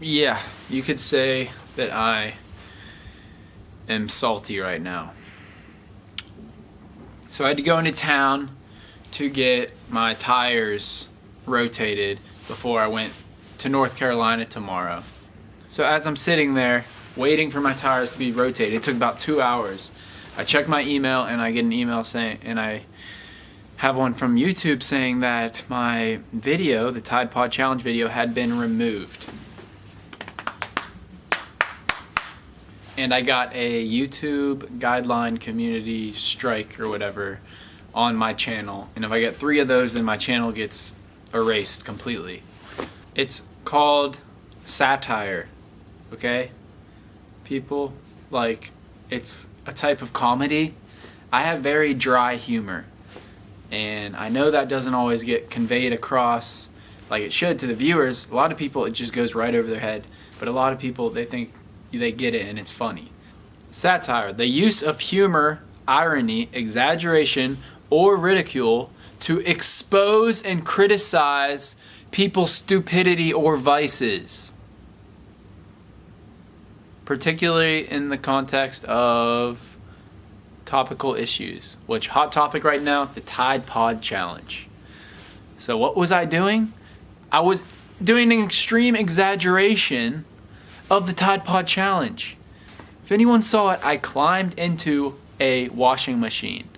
Yeah, you could say that I am salty right now. So I had to go into town to get my tires rotated before I went to North Carolina tomorrow. So as I'm sitting there waiting for my tires to be rotated, it took about 2 hours. I check my email and I get an email saying, and I have one from YouTube saying that my video, the Tide Pod Challenge video, had been removed. And I got a YouTube Guideline community strike or whatever on my channel. And if I get 3 of those, then my channel gets erased completely. It's called satire, okay? People, like, it's a type of comedy. I have very dry humor. And I know that doesn't always get conveyed across like it should to the viewers. A lot of people, it just goes right over their head. But a lot of people, they think they get it and it's funny. Satire, the use of humor, irony, exaggeration, or ridicule to expose and criticize people's stupidity or vices. Particularly in the context of topical issues, which hot topic right now, the Tide Pod Challenge. So what was I doing? I was doing an extreme exaggeration of the Tide Pod Challenge. If anyone saw it, I climbed into a washing machine.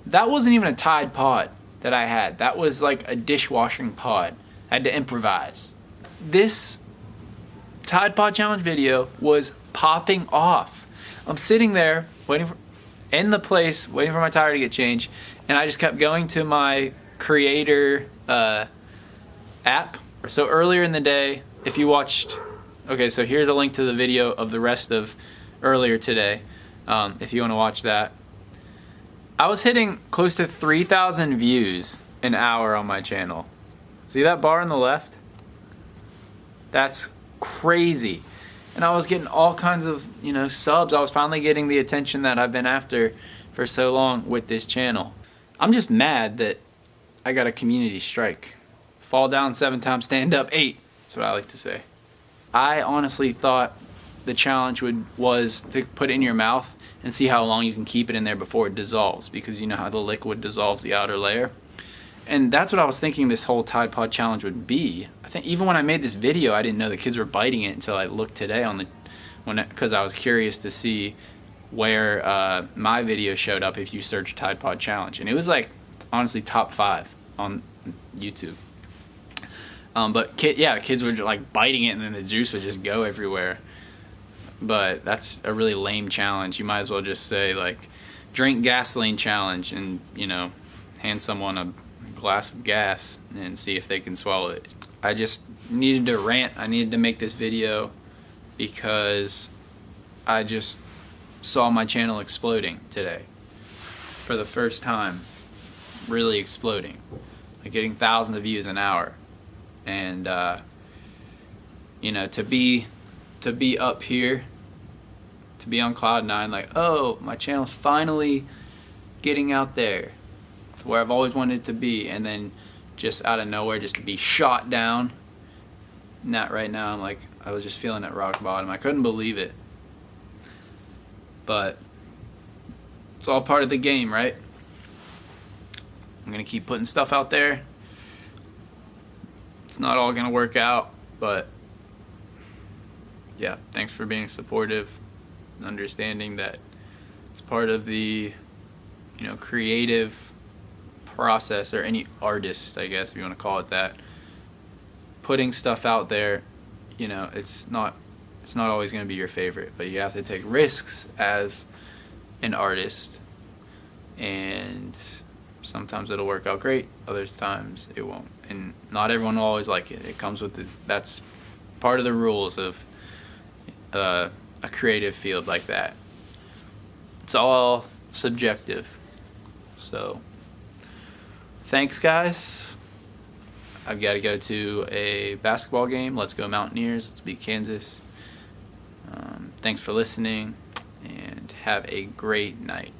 That wasn't even a Tide Pod that I had. That was like a dishwashing pod. I had to improvise. This Tide Pod Challenge video was popping off. I'm sitting there waiting for my tire to get changed, and I just kept going to my creator app. So earlier in the day, if you watched, okay, so here's a link to the video of the rest of earlier today, if you want to watch that. I was hitting close to 3,000 views an hour on my channel. See that bar on the left? That's crazy. And I was getting all kinds of, subs. I was finally getting the attention that I've been after for so long with this channel. I'm just mad that I got a community strike. Fall down 7 times, stand up 8. That's what I like to say. I honestly thought the challenge was to put it in your mouth and see how long you can keep it in there before it dissolves, because you know how the liquid dissolves the outer layer. And that's what I was thinking this whole Tide Pod Challenge would be. I think even when I made this video, I didn't know the kids were biting it until I looked today because I was curious to see where my video showed up if you search Tide Pod Challenge. And it was like, honestly, top 5 on YouTube. But kids were like biting it and then the juice would just go everywhere. But that's a really lame challenge. You might as well just say like, drink gasoline challenge and, hand someone a glass of gas and see if they can swallow it. I just needed to rant. I needed to make this video because I just saw my channel exploding today. For the first time, really exploding. Like getting thousands of views an hour. And to be up here, to be on cloud 9, like, oh, my channel's finally getting out there to where I've always wanted it to be, and then just out of nowhere just to be shot down. Not right now. I'm like, I was just feeling at rock bottom. I couldn't believe it. But it's all part of the game, right? I'm gonna keep putting stuff out there. It's not all gonna work out, but yeah, thanks for being supportive and understanding that it's part of the creative process, or any artist, I guess, if you want to call it that. Putting stuff out there, it's not always going to be your favorite, but you have to take risks as an artist, and sometimes it'll work out great, other times it won't, and not everyone will always like it. It comes with that's part of the rules of a creative field like that. It's all subjective. So thanks, guys. I've got to go to a basketball game. Let's go Mountaineers. Let's beat Kansas. Thanks for listening, and have a great night.